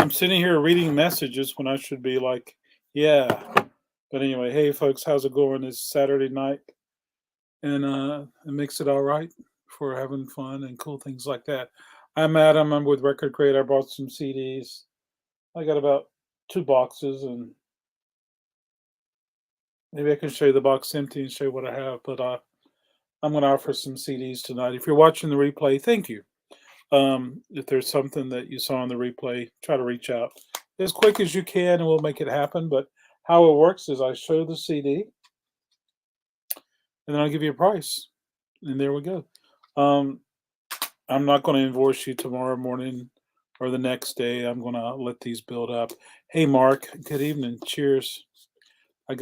I'm sitting here reading messages when I should be like, yeah. But anyway, hey folks, how's it going? It's Saturday night, and it makes it all right for having fun and cool things like that. I'm Adam. I'm with RecordKrate. I bought some CDs. I got about 2 boxes, and maybe I can show you the box empty and show you what I have. But I'm going to offer some CDs tonight. If you're watching the replay, thank you. If there's something that you saw on the replay, try to reach out as quick as you can, and we'll make it happen. But how it works is I show the CD, and then I'll give you a price, and there we go. I'm not going to invoice you tomorrow morning or the next day. I'm going to let these build up. Hey, Mark. Good evening. Cheers. I'm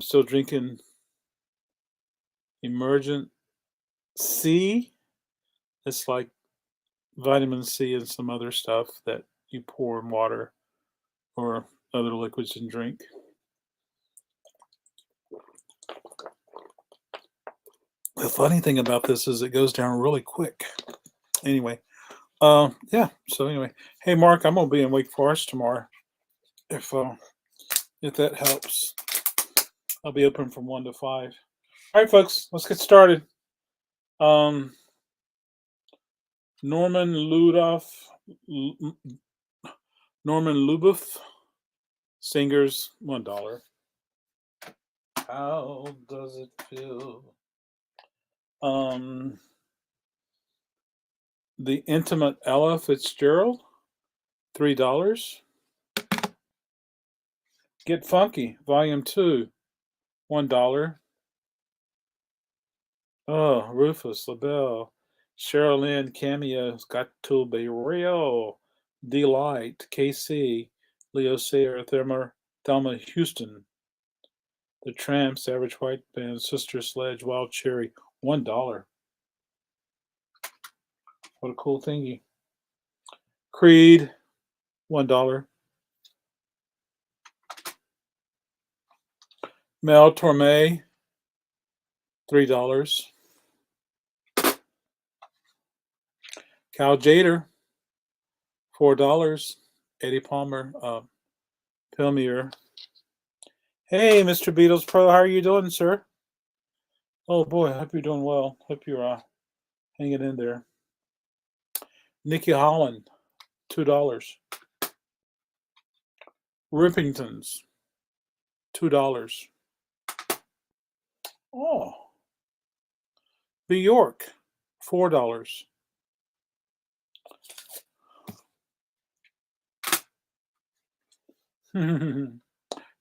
still drinking Emergent C. It's like vitamin C and some other stuff that you pour in water or other liquids and drink. The funny thing about this is it goes down really quick. Anyway, yeah. So anyway, hey Mark, I'm gonna be in Wake Forest tomorrow. If that helps, I'll be open from 1 to 5. All right, folks, let's get started. Norman Luboff, singers, $1. How does it feel? The Intimate Ella Fitzgerald, $3. Get Funky, Volume 2, $1. Oh, Rufus, LaBelle, Cheryl Lynn, Cameos, Got to Be Real, Delight, KC, Leo Sayer, Thelma Houston, The Tramps, Average White Band, Sister Sledge, Wild Cherry, $1. What a cool thingy. Creed, $1. Mel Torme, $3. Cal Jader, $4. Eddie Palmer, Pilmier. Hey, Mr. Beatles Pro, how are you doing, sir? Oh boy, I hope you're doing well. Hope you're hanging in there. Nikki Holland, $2. Rippingtons, $2. Oh, Bjork, $4.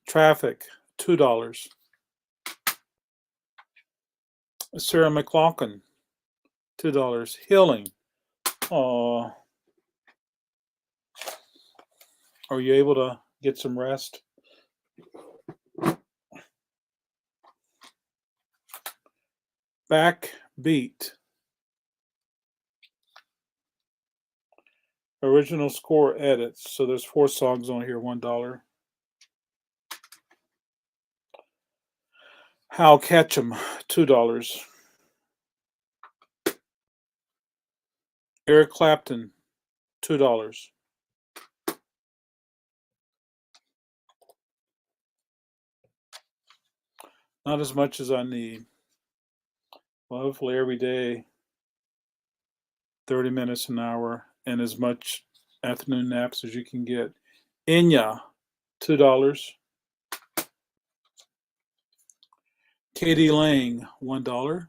Traffic, $2. Sarah McLachlan, $2. Healing. Oh, are you able to get some rest? Backbeat. Original score edits. So there's 4 songs on here, $1. Hal Ketchum, $2. Eric Clapton, $2. Not as much as I need. Well, hopefully every day, 30 minutes an hour, and as much afternoon naps as you can get. Enya, $2. Katie Lang, $1.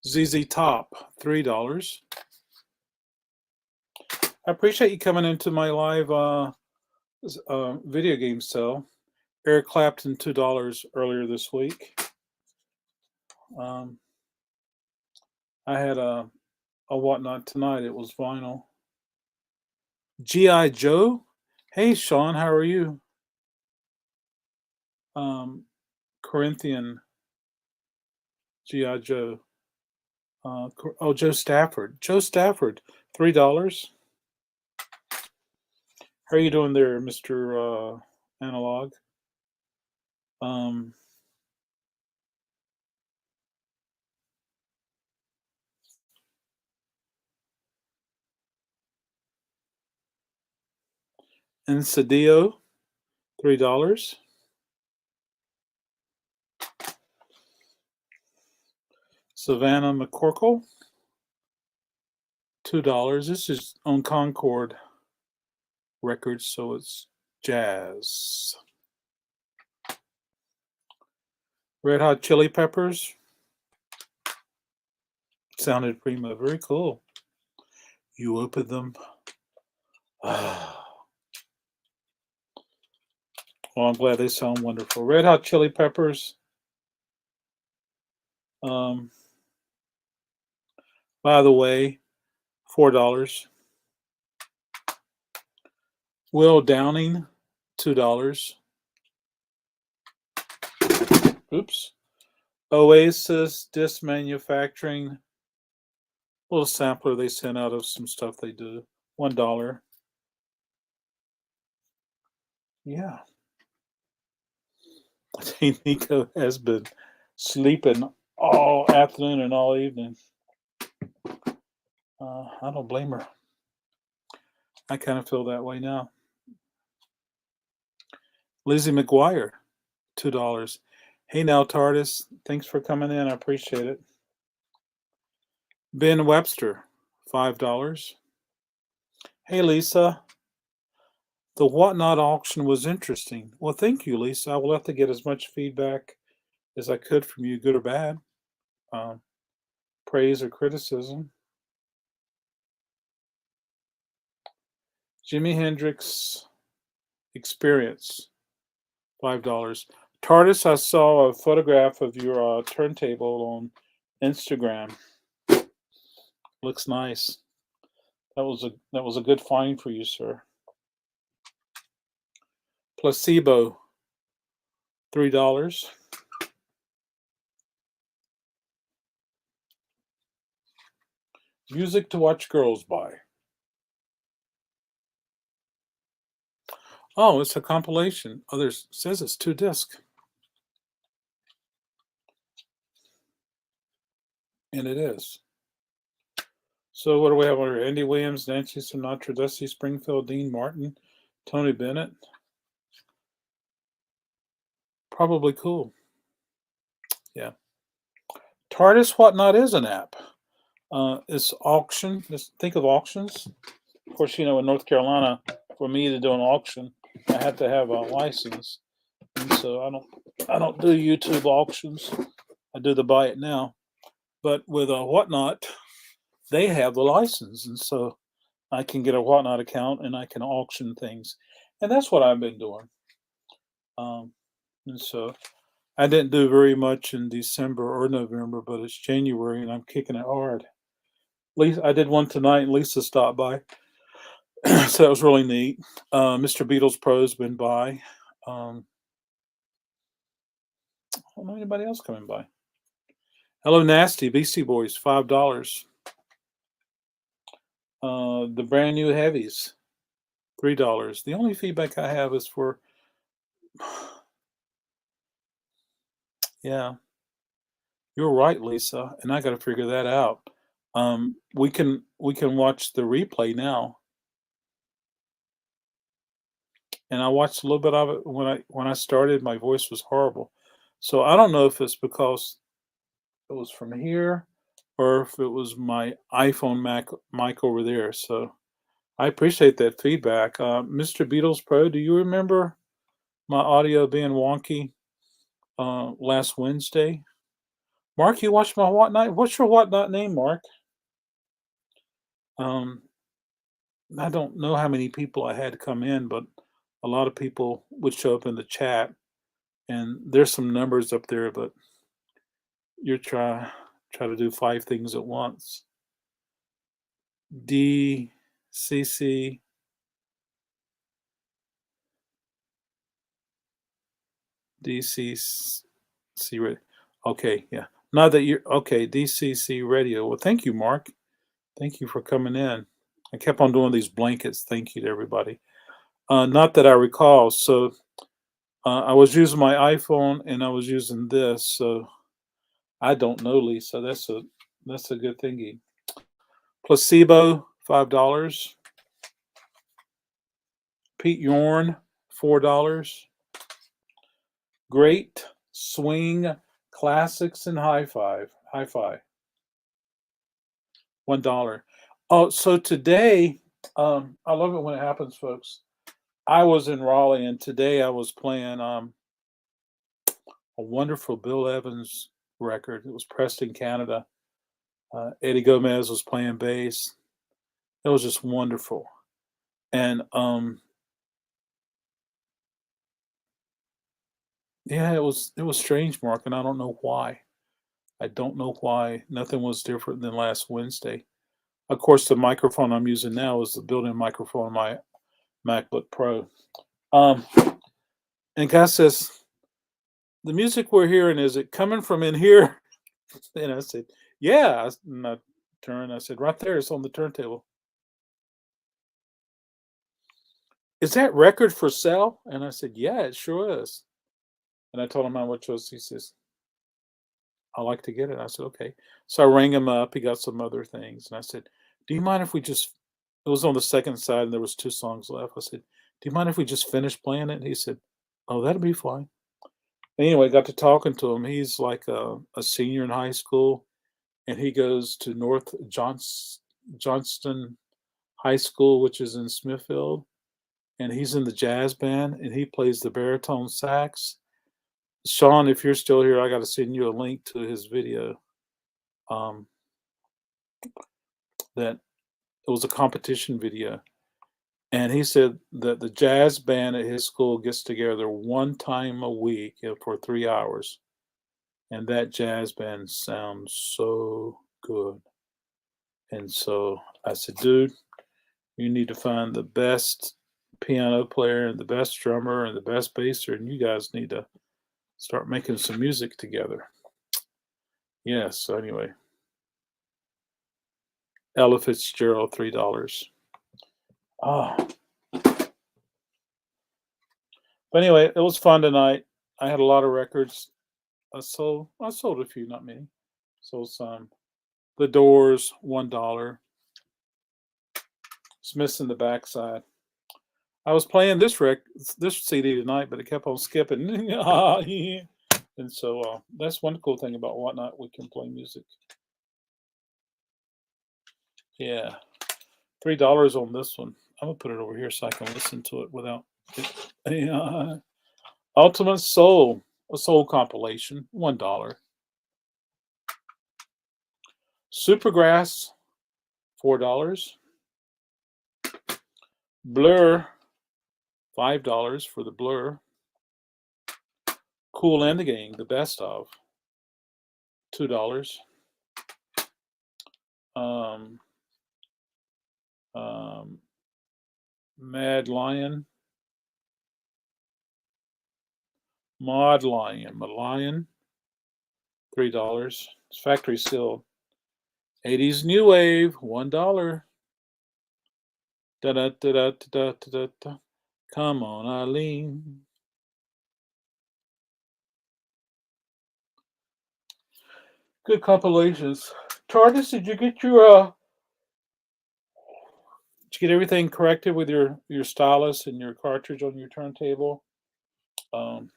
ZZ Top, $3. I appreciate you coming into my live video game sale. Eric Clapton, $2 earlier this week. I had a whatnot tonight. It was vinyl. G.I. Joe. Hey, Sean, how are you? Corinthian. G.I. Joe. Joe Stafford. Joe Stafford, $3. How are you doing there, Mr. Analog? Insidio, $3. Savannah McCorkle, $2. This is on Concord Records, so it's jazz. Red Hot Chili Peppers, sounded primo. Very cool. You open them. Well, I'm glad they sound wonderful. Red Hot Chili Peppers. By the way, $4. Will Downing, $2. Oops. Oasis Disc Manufacturing. Little sampler they sent out of some stuff they do. $1. Yeah. I think Nico has been sleeping all afternoon and all evening. I don't blame her. I kind of feel that way now. Lizzie McGuire, $2. Hey now, TARDIS. Thanks for coming in. I appreciate it. Ben Webster, $5. Hey, Lisa. The Whatnot auction was interesting. Well, thank you, Lisa. I will have to get as much feedback as I could from you, good or bad, praise or criticism. Jimi Hendrix Experience, $5. TARDIS, I saw a photograph of your turntable on Instagram. Looks nice. That was a good find for you, sir. Placebo, $3. Music to watch girls buy. Oh, it's a compilation. Oh, says it's 2 discs. And it is. So what do we have over here? Andy Williams, Nancy Sinatra, Dusty Springfield, Dean Martin, Tony Bennett. Probably cool. Yeah. TARDIS Whatnot is an app. It's auction. Just think of auctions. Of course, in North Carolina, for me to do an auction, I have to have a license. And so I don't do YouTube auctions. I do the buy it now. But with a Whatnot, they have the license, and so I can get a Whatnot account and I can auction things, and that's what I've been doing. And so I didn't do very much in December or November, but it's January and I'm kicking it hard. Lisa, I did one tonight, and Lisa stopped by, so that was really neat. Mr. Beatles Pro's been by. I don't know anybody else coming by. Hello, Nasty Beastie Boys, $5. The brand new heavies, $3. The only feedback I have is for, yeah, you're right, Lisa, and I got to figure that out. We can watch the replay now, and I watched a little bit of it when I started. My voice was horrible, so I don't know if it's because it was from here or if it was my iPhone mic over there. So I appreciate that feedback. Mr. Beatles Pro, do you remember my audio being wonky last Wednesday? Mark, you watched my Whatnot? What's your Whatnot name, Mark? I don't know how many people I had come in, but a lot of people would show up in the chat, and there's some numbers up there, but you're try to do 5 things at once. DCC radio. Okay, yeah. Now that you're okay, DCC radio. Well, thank you, Mark. Thank you for coming in. I kept on doing these blankets. Thank you to everybody. Not that I recall. So I was using my iPhone and I was using this. So I don't know, Lisa. That's a good thingy. Placebo, $5. Pete Yorn, $4. Great Swing Classics and Hi-Fi, $1. Oh, so today, I love it when it happens, folks. I was in Raleigh, and today I was playing a wonderful Bill Evans record. It was pressed in Canada. Eddie Gomez was playing bass. It was just wonderful. And yeah, it was strange, Mark, and I don't know why. I don't know why. Nothing was different than last Wednesday. Of course, the microphone I'm using now is the built-in microphone on my MacBook Pro. Um, and guy says, "The music we're hearing, is it coming from in here?" And I said, "Yeah." And I turned. I said, "Right there, it's on the turntable." "Is that record for sale?" And I said, "Yeah, it sure is." And I told him how much it was. He says, "I like to get it." I said, "Okay." So I rang him up. He got some other things, and I said, "Do you mind if we just?" It was on the second side, and there was 2 songs left. I said, "Do you mind if we just finish playing it?" He said, "Oh, that'll be fine." Anyway, got to talking to him. He's like a senior in high school, and he goes to Johnston High School, which is in Smithfield, and he's in the jazz band, and he plays the baritone sax. Sean, if you're still here, I got to send you a link to his video. Um, that it was a competition video, and he said that the jazz band at his school gets together one time a week for 3 hours, and that jazz band sounds so good. And so I said, "Dude, you need to find the best piano player and the best drummer and the best basser, and you guys need to start making some music together." Yeah, so anyway, Ella Fitzgerald, $3. Oh, but anyway, it was fun tonight. I had a lot of records. I sold a few, not many. Sold some. The Doors, $1. Smiths in the Backside. I was playing this CD tonight, but it kept on skipping. And so that's one cool thing about Whatnot. We can play music. Yeah, $3 on this one. I'm gonna put it over here so I can listen to it without it. Yeah. Ultimate Soul, a soul compilation, $1. Supergrass, $4. Blur, $5 for the Blur. Cool and the Gang, the best of, $2. Um, um, Mad Lion, Mod Lion, $3. It's factory sealed. 80s New Wave, $1. Da da da da da da da. Come on, Eileen. Good compilations. Tardis, did you get everything corrected with your stylus and your cartridge on your turntable? Um,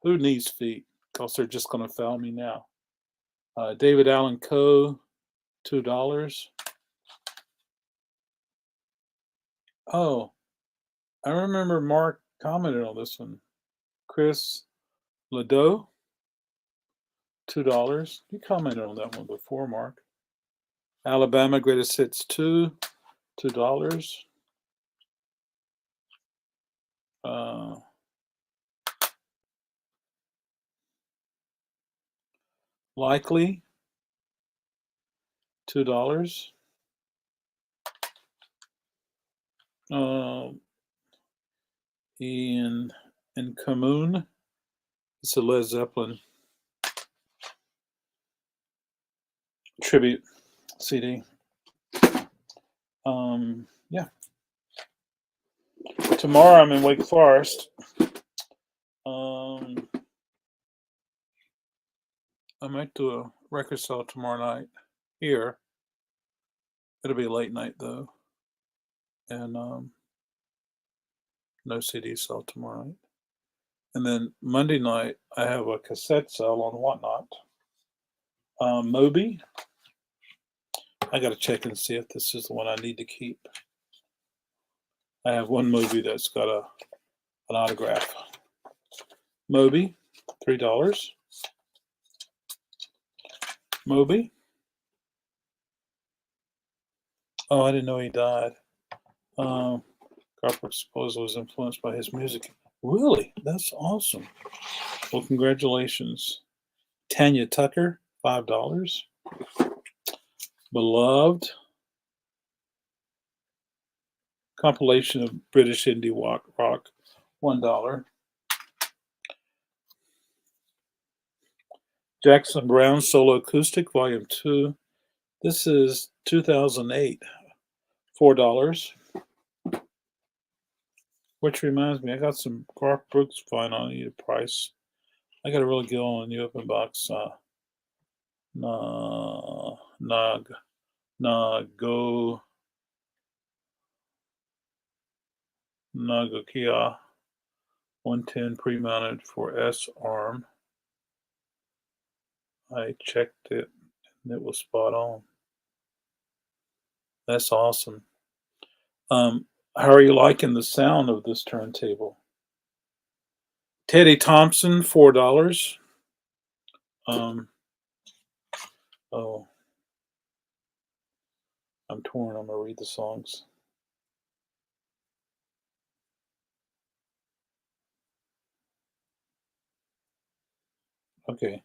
who needs feet? Because they're just gonna fail me now. David Allen Coe, $2. Oh, I remember Mark commented on this one. Chris Ledoux, $2. You commented on that one before, Mark. Alabama Greatest Hits 2, $2. Likely, $2. Ian and Commune. It's a Led Zeppelin tribute CD. Yeah. Tomorrow I'm in Wake Forest. I might do a record sale tomorrow night here. It'll be a late night though. And No CD sale tomorrow night. And then Monday night, I have a cassette sale on Whatnot. Moby. I got to check and see if this is the one I need to keep. I have one Moby that's got an autograph. Moby, $3. Moby. Oh, I didn't know he died. Garfield supposedly was influenced by his music. Really? That's awesome. Well, congratulations. Tanya Tucker, $5. Beloved. Compilation of British indie rock, $1. Jackson Brown Solo Acoustic, Volume 2. This is 2008, $4. Which reminds me, I got some Garth Brooks vinyl. I need a price. I got a really good on the open box. Nagokia 110 pre-mounted for S arm. I checked it and it was spot on. That's awesome. How are you liking the sound of this turntable? Teddy Thompson, $4. Oh, I'm torn. I'm gonna read the songs. Okay.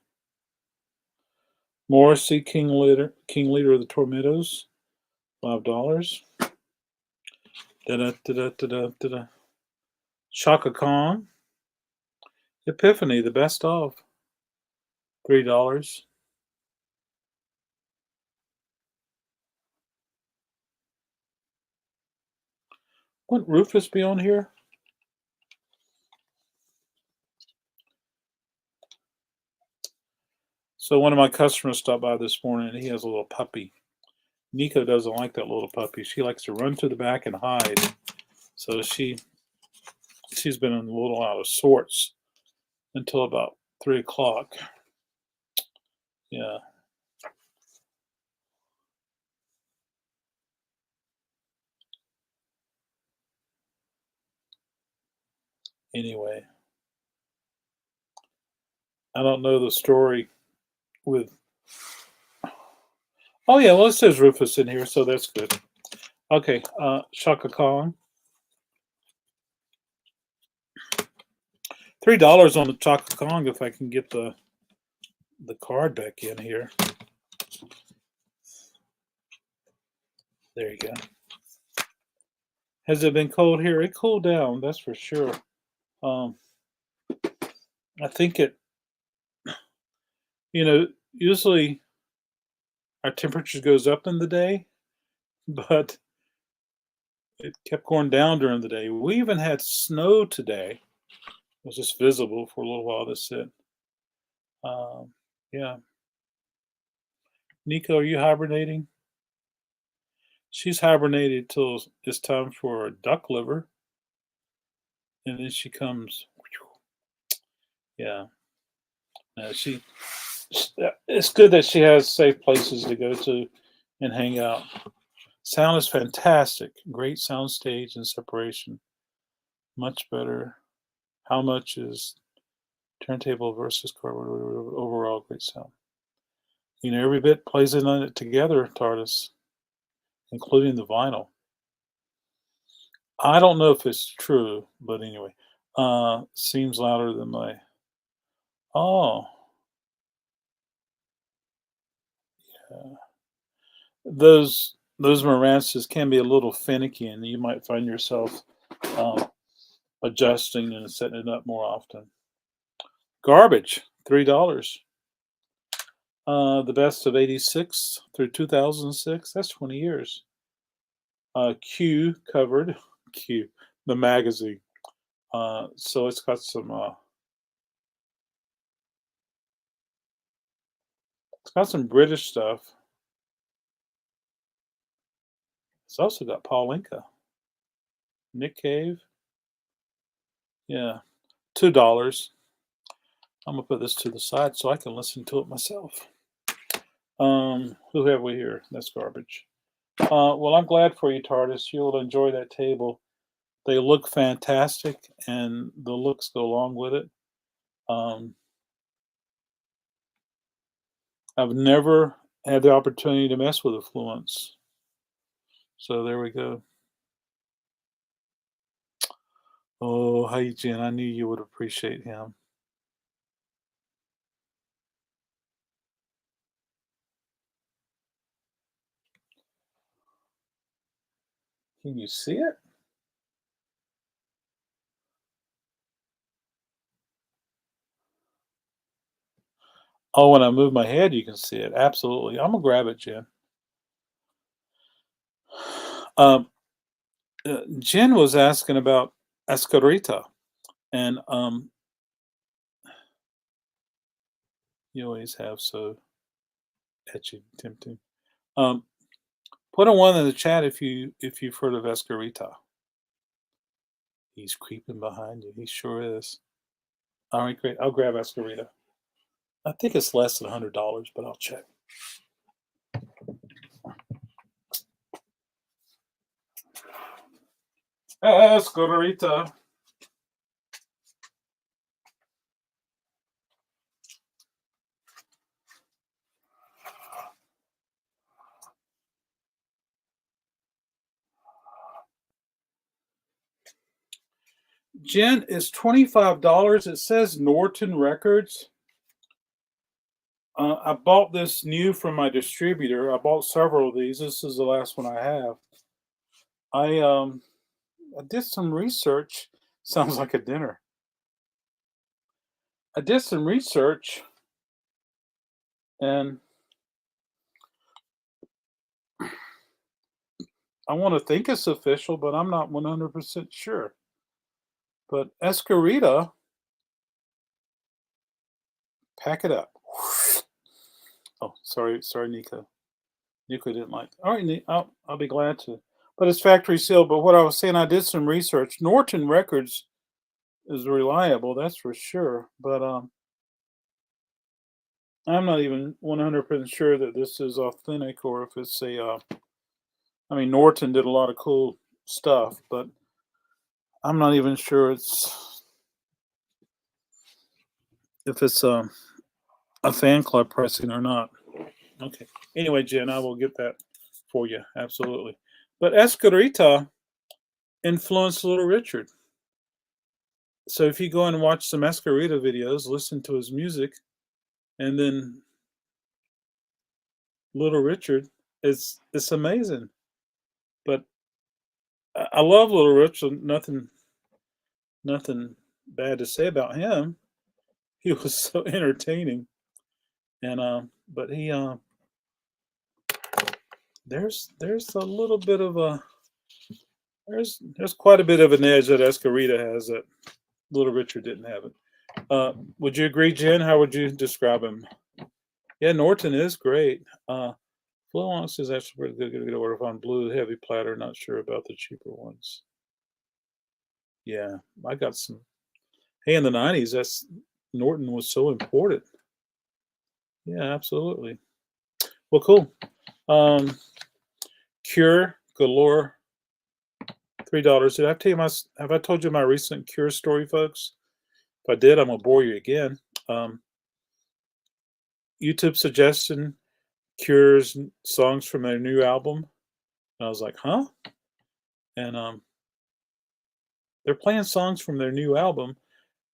Morrissey, King Leader of the Tormentos, $5. Da-da-da-da-da-da-da. Shaka Khan, Epiphany, the best of, $3. Wouldn't Rufus be on here? So one of my customers stopped by this morning and he has a little puppy. Nico doesn't like that little puppy. She likes to run to the back and hide. So she's been a little out of sorts until about 3 o'clock. Yeah. Anyway, I don't know the story with. Oh yeah, well it says Rufus in here, so that's good. Okay, Shaka Khan. $3 on the Chaka Kong if I can get the card back in here. There you go. Has it been cold here? It cooled down, that's for sure. I think usually our temperature goes up in the day, but it kept going down during the day. We even had snow today. It was just visible for a little while. That's it. Yeah. Nico, are you hibernating? She's hibernated till it's time for duck liver. And then she comes. Yeah. It's good that she has safe places to go to and hang out. Sound is fantastic. Great sound stage and separation. Much better. How much is turntable versus cardboard? Overall, great sound. Every bit plays in on it together, TARDIS, including the vinyl. I don't know if it's true, but anyway, seems louder than my. Oh, yeah. Those Marances can be a little finicky, and you might find yourself adjusting and setting it up more often. Garbage, $3. The best of '86 through 2006. That's 20 years. Q covered. Q, the magazine. So it's got some. It's got some British stuff. It's also got Paul Inca, Nick Cave. Yeah, $2. I'm gonna put this to the side so I can listen to it myself. Who have we here? That's garbage. Well, I'm glad for you, TARDIS. You'll enjoy that table. They look fantastic, and the looks go along with it. Um, I've never had the opportunity to mess with Affluence, so there we go. Oh, hey, Jen, I knew you would appreciate him. Can you see it? Oh, when I move my head, you can see it. Absolutely. I'm gonna grab it, Jen. Um, Jen was asking about Escarita, and you always have so etchy, tempting. Um, put a one in the chat if you've heard of Escarita. He's creeping behind you. He sure is. All right, great. I'll grab Escarita. I think it's less than $100, but I'll check. Escarita. Jen is $25. It says Norton Records. I bought this new from my distributor. I bought several of these. This is the last one I have. I um I did some research. Sounds like a dinner. I did some research and I want to think it's official, but I'm not 100% sure. But Escarita, pack it up. Oh, sorry, Nico. Nico didn't like. All right, I'll be glad to. But it's factory sealed. But what I was saying, I did some research. Norton Records is reliable, that's for sure. But I'm not even 100% sure that this is authentic or if it's a. I mean, Norton did a lot of cool stuff, but I'm not even sure it's if it's a fan club pressing or not. Okay. Anyway, Jen, I will get that for you. Absolutely. But Escarita influenced Little Richard. So if you go and watch some Escarita videos, listen to his music, and then Little Richard, it's amazing. But I love Little Richard. Nothing bad to say about him. He was so entertaining, and but he there's a little bit of a there's quite a bit of an edge that Escarita has that Little Richard didn't have it. Would you agree, Jen? How would you describe him? Yeah, Norton is great. Fluence is actually pretty good. Good order on blue heavy platter. Not sure about the cheaper ones. Yeah, I got some. Hey, in the '90s, that's Norton was so important. Yeah, absolutely. Well, cool. Um, Cure galore. $3. Did I tell you have I told you my recent Cure story, folks? If I did, I'm gonna bore you again. Um, YouTube suggestion Cure's songs from their new album. And I was like, huh? And they're playing songs from their new album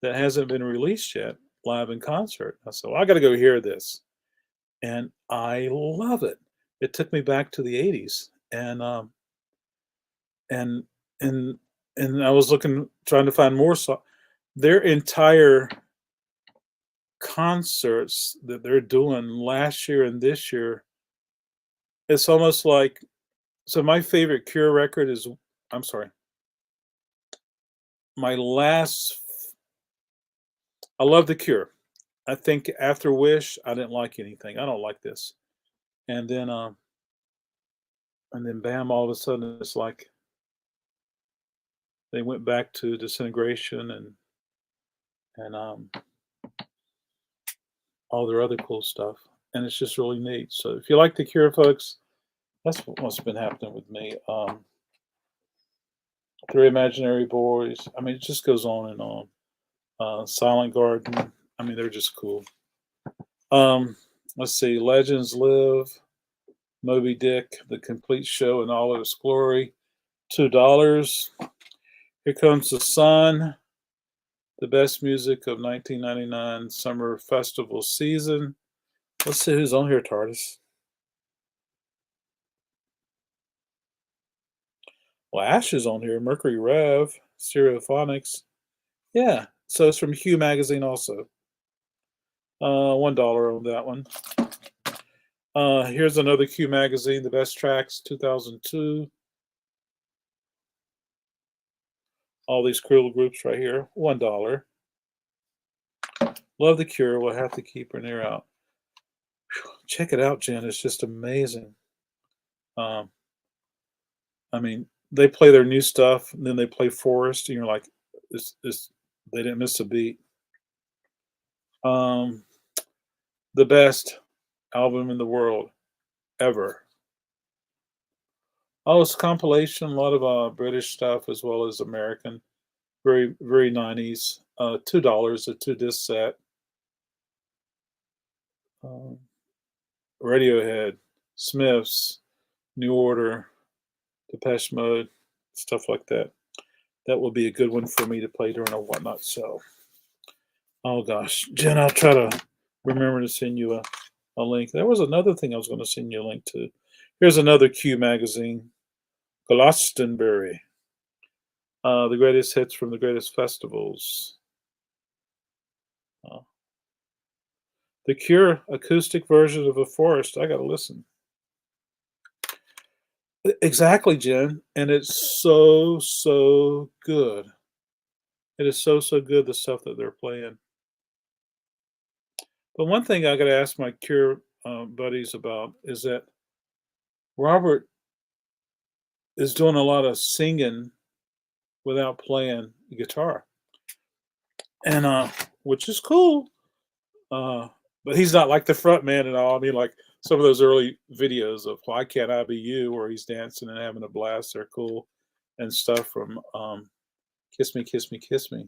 that hasn't been released yet, live in concert. I said, well, I got to go hear this. And I love it. It took me back to the '80s. And and and I was trying to find more songs. Their entire concerts that they're doing last year and this year, it's almost like so my favorite Cure record is I'm sorry. My last I love The Cure. I think after Wish, I didn't like anything. I don't like this. And then bam, all of a sudden it's like they went back to Disintegration and and all their other cool stuff. And it's just really neat. So if you like The Cure, folks, that's what's been happening with me. Three Imaginary Boys. I mean, it just goes on and on. Silent Garden. I mean, they're just cool. Let's see. Legends Live. Moby Dick, The Complete Show in all of its glory. $2. Here Comes the Sun. The best music of 1999 summer festival season. Let's see who's on here, TARDIS. Well, Ash is on here. Mercury Rev, Stereophonics. Yeah, so it's from Hue Magazine also. $1 on that one. Here's another Q Magazine, The Best Tracks, 2002. All these cool groups right here, $1. Love The Cure. We'll have to keep an ear out. Check it out, Jen. It's just amazing. I mean, they play their new stuff, and then they play Forest, and you're like, they didn't miss a beat. The best album in the world ever. Oh, it's a compilation, a lot of British stuff as well as American. Very, very 90s. $2, a 2-disc set. Radiohead, Smiths, New Order, Depeche Mode, stuff like that. That will be a good one for me to play during a whatnot. So, oh gosh, Jen, I'll try to remember to send you a link. There was another thing I was going to send you a link to. Here's another Q magazine, Glastonbury. The greatest hits from the greatest festivals. The Cure acoustic version of A Forest. I got to listen. Exactly, Jen. And it's so good. It is so good, the stuff that they're playing. But one thing I got to ask my Cure buddies about is that Robert is doing a lot of singing without playing guitar, and which is cool. But he's not like the front man at all. I mean, like some of those early videos of "Why Can't I Be You," where he's dancing and having a blast. They're cool, and stuff from "Kiss Me, Kiss Me, Kiss Me."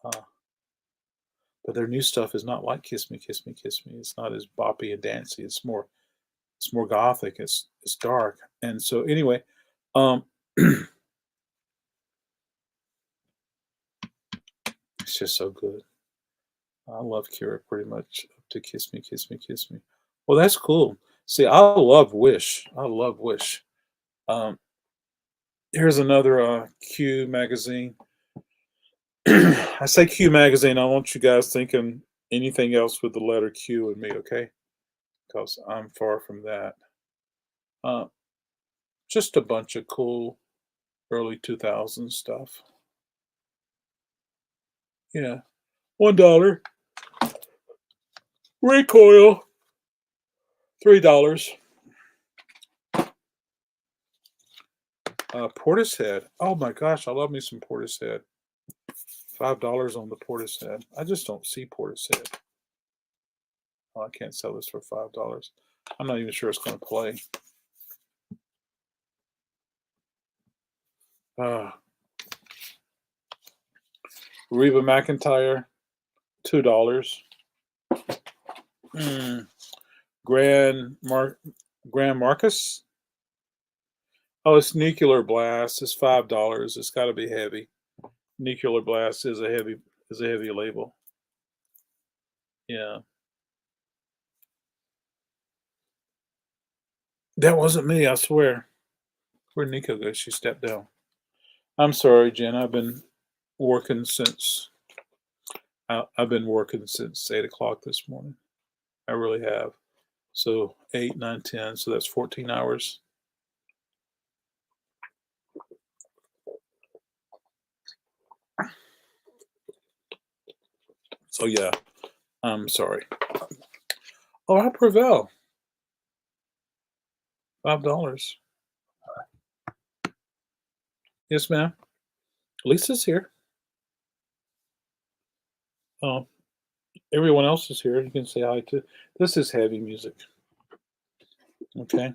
But their new stuff is not like "Kiss Me, Kiss Me, Kiss Me." It's not as boppy and dancey. It's more gothic. It's dark. And so anyway, it's just so good. I love Kira pretty much up to "Kiss Me, Kiss Me, Kiss Me." Well, that's cool. See, I love Wish. I love Wish. Here's another Q magazine. I say Q magazine. I want you guys thinking anything else with the letter Q in me, okay? Because I'm far from that. Just a bunch of cool early 2000s stuff. Yeah. $1. Recoil. $3. Portishead. Oh my gosh, I love me some Portishead. $5 on the Portishead. I just don't see Portishead. Oh, I can't sell this for $5. I'm not even sure it's going to play. Reba McEntire, $2. Grand Marcus. Oh, it's Nuclear Blast. It's $5. It's got to be heavy. Nuclear Blast is a heavy label. Yeah. That wasn't me, I swear. Where'd Nico go? She stepped down. I'm sorry, Jen. I've been working since 8 o'clock this morning. I really have. So 8, 9, 10. So that's 14 hours. So yeah, I'm sorry. Oh, I prevail. $5. Yes, ma'am. Lisa's here. Oh, everyone else is here. You can say hi to. This is heavy music. Okay.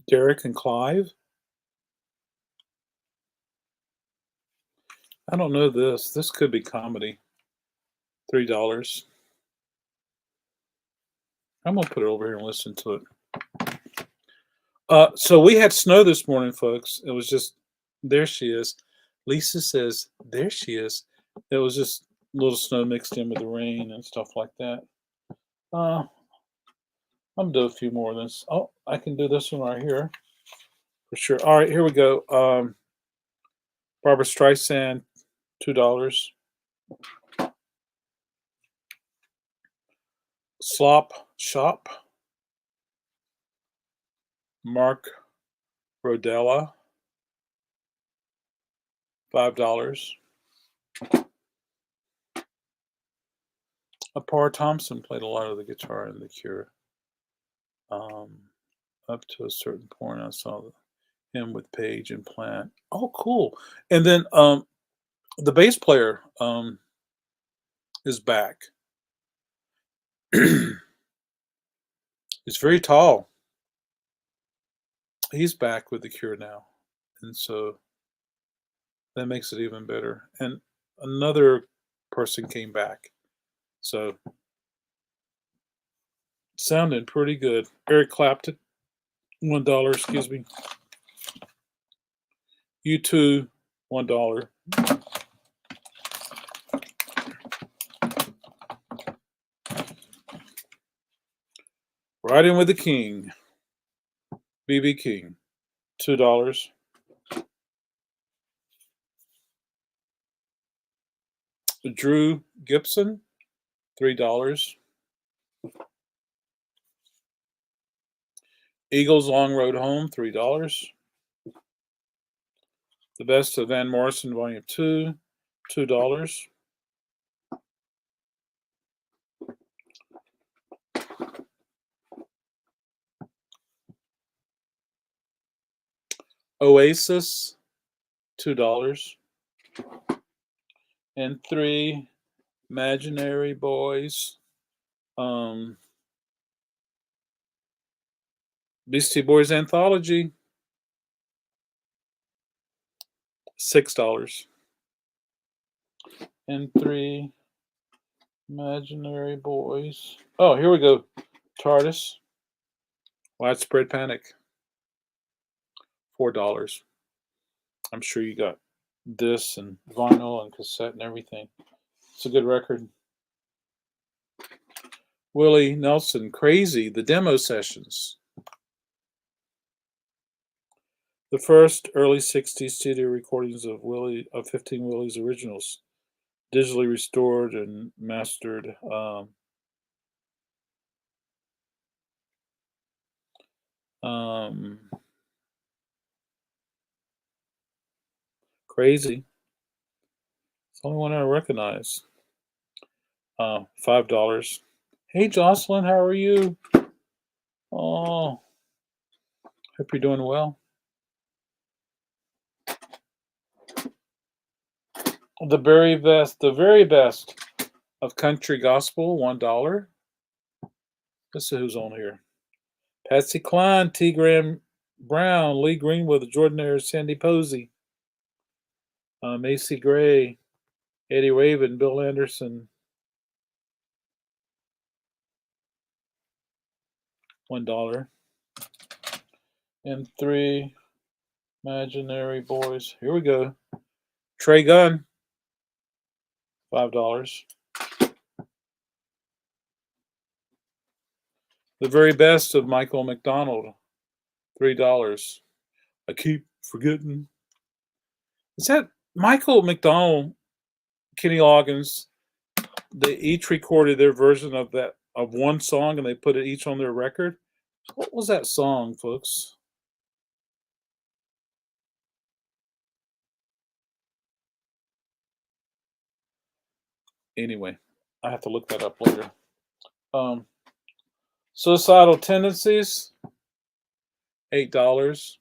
Derek and Clive. I don't know this. This could be comedy. $3. I'm gonna put it over here and listen to it. So we had snow this morning, folks. It was just there she is. Lisa says, there she is. It was just a little snow mixed in with the rain and stuff like that. I'm gonna do a few more of this. Oh, I can do this one right here for sure. All right, here we go. Barbara Streisand, $2. Slop Shop, Mark Rodella, $5. Apar Thompson played a lot of the guitar in The Cure. Up to a certain point, I saw him with Page and Plant. Oh, cool! And then the bass player is back. He's very tall. He's back with The Cure now, and so that makes it even better. And another person came back, so sounding pretty good. Eric Clapton, $1. Excuse me. U2, $1. Riding with the King, BB King, $2. Drew Gibson, $3. Eagles Long Road Home, $3. The Best of Van Morrison, Volume 2, $2. Oasis, $2. And 3 Imaginary Boys. Beastie Boys Anthology, $6. And 3 Imaginary Boys. Oh, here we go. TARDIS, Widespread Panic, $4. I'm sure you got this and vinyl and cassette and everything. It's a good record. Willie Nelson, Crazy, the demo sessions. The first early 60s studio recordings of 15 Willie's originals, digitally restored and mastered. Crazy. It's the only one I recognize. $5. Hey, Jocelyn, how are you? Oh, hope you're doing well. The very best of country gospel, $1. Let's see who's on here. Patsy Cline, T. Graham Brown, Lee Greenwood, Jordan Ayers, Sandy Posey, Macy Gray, Eddie Raven, Bill Anderson, $1. And 3 Imaginary Boys. Here we go. Trey Gunn, $5. The very best of Michael McDonald, $3. I keep forgetting. Is that Michael McDonald, Kenny Loggins? They each recorded their version of one song, and they put it each on their record. What was that song, folks? Anyway, I have to look that up later. Suicidal Tendencies, $8.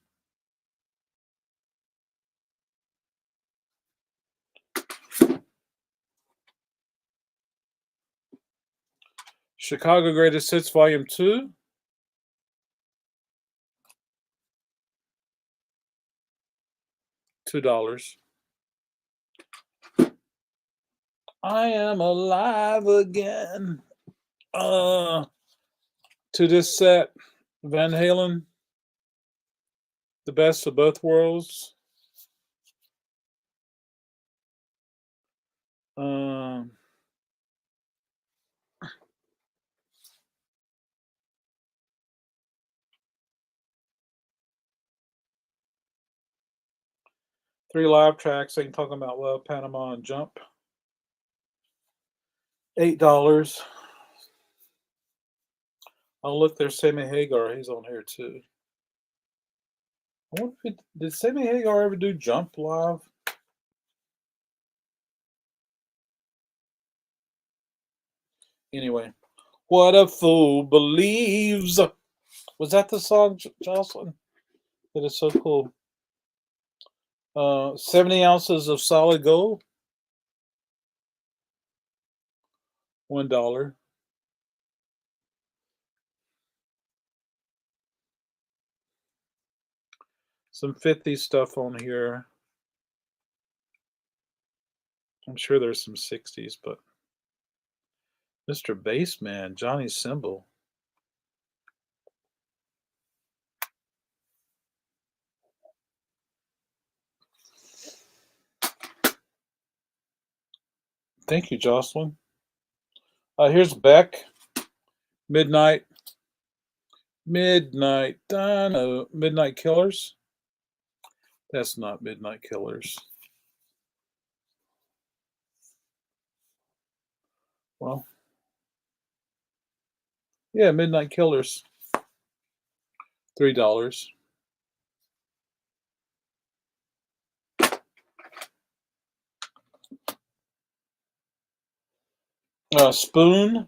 Chicago Greatest Hits Volume 2. $2. I am alive again. To this set, Van Halen, The Best of Both Worlds. Um, Three live tracks. They can talk about Love, Panama, and Jump. $8. Oh, look, there's Sammy Hagar. He's on here too. I wonder if did Sammy Hagar ever do Jump live? Anyway, what a fool believes. Was that the song, Jocelyn? That is so cool. 70 ounces of solid gold. $1. Some 50 stuff on here. I'm sure there's some 60s, but Mr. Bassman, Johnny Symbol. Thank you, Jocelyn. Here's Beck. Midnight Killers. That's not Midnight Killers. Well, yeah, Midnight Killers. $3. Spoon.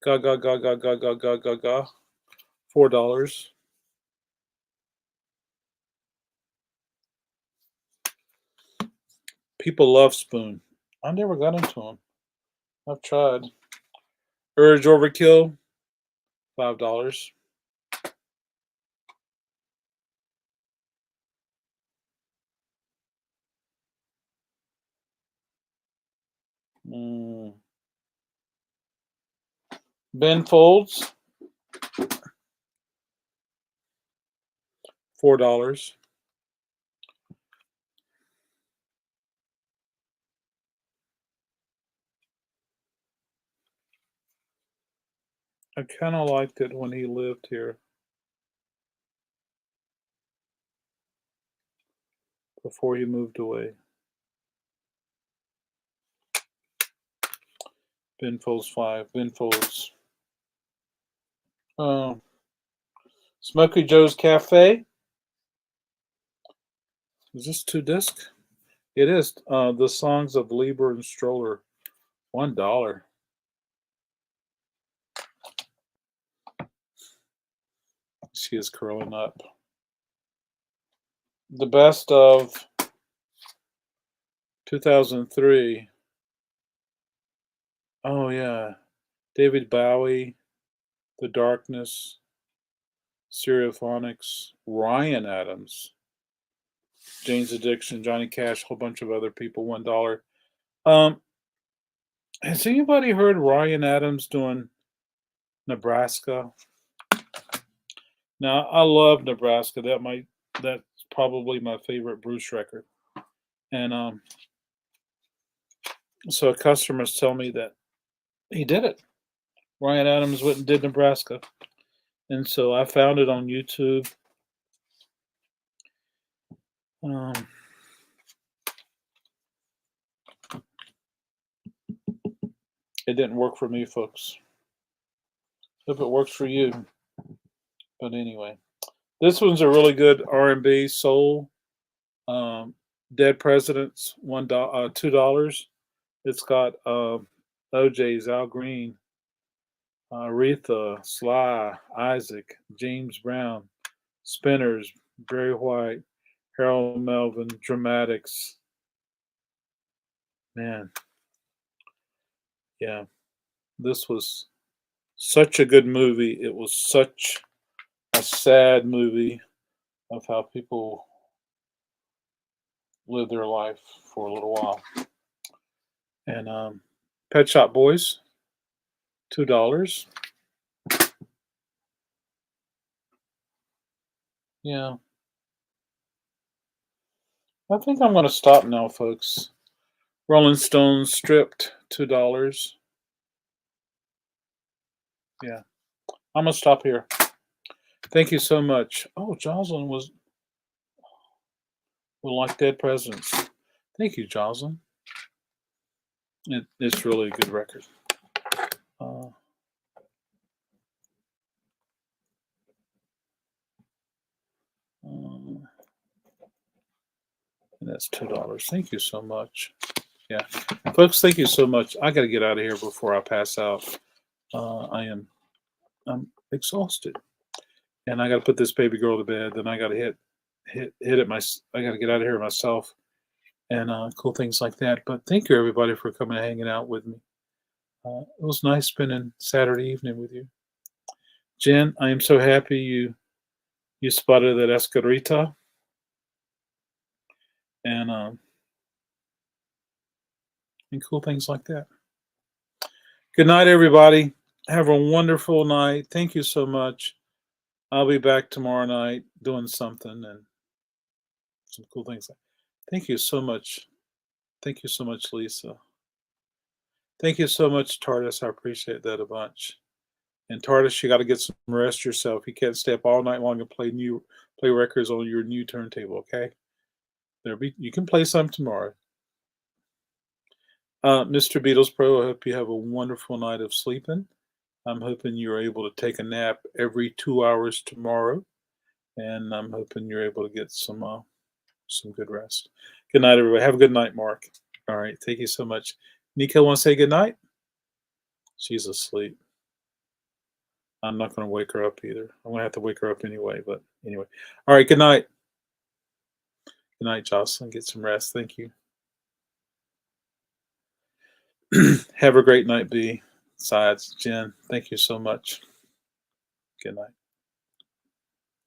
Ga ga ga ga ga ga ga ga ga. $4. People love Spoon. I never got into them. I've tried. Urge Overkill. $5. Ben Folds. $4. I kind of liked it when he lived here. Before he moved away. Ben Folds 5. Ben Folds. Smokey Joe's Cafe. Is this 2-disc? It is. The Songs of Lieber and Stroller. $1. She is curling up. The Best of 2003. Oh, yeah. David Bowie, The Darkness, Stereophonics, Ryan Adams, Jane's Addiction, Johnny Cash, a whole bunch of other people, $1. Has anybody heard Ryan Adams doing Nebraska? Now, I love Nebraska. That's probably my favorite Bruce record. And so customers tell me that he did it. Ryan Adams went and did Nebraska. And so I found it on YouTube. It didn't work for me, folks. Hope it works for you. But anyway, this one's a really good R&B soul. Dead Presidents, $2. It's got OJ's, Al Green, Aretha, Sly, Isaac, James Brown, Spinners, Barry White, Harold Melvin, Dramatics. Man, yeah, this was Such a good movie. It was such a sad movie of how people live their life for a little while. And Pet Shop Boys, $2. Yeah, I think I'm going to stop now, folks. Rolling Stones Stripped, $2. Yeah, I'm going to stop here. Thank you so much. Oh, Jocelyn will like Dead Presidents. Thank you, Jocelyn. It's really a good record. Uh, and that's $2. Thank you so much. Yeah, folks, thank you so much. I got to get out of here before I pass out. I'm exhausted, and I got to put this baby girl to bed. Then I got to hit it. I got to get out of here myself, and cool things like that. But thank you everybody for coming and hanging out with me. It was nice spending Saturday evening with you. Jen, I am so happy you spotted that Escarita, and cool things like that. Good night, everybody. Have a wonderful night. Thank you so much. I'll be back tomorrow night doing something and some cool things. Thank you so much. Thank you so much, Lisa. Thank you so much, Tardis. I appreciate that a bunch. And Tardis, you got to get some rest yourself. You can't stay up all night long and play records on your new turntable. Okay, you can play some tomorrow. Mr. Beatles Pro, I hope you have a wonderful night of sleeping. I'm hoping you're able to take a nap every 2 hours tomorrow, and I'm hoping you're able to get some good rest. Good night, everybody. Have a good night, Mark. All right, thank you so much. Nika, want to say good night? She's asleep. I'm not going to wake her up either. I'm going to have to wake her up anyway, but anyway. All right, good night. Good night, Jocelyn. Get some rest. Thank you. Have a great night, B. Besides, Jen, thank you so much. Good night.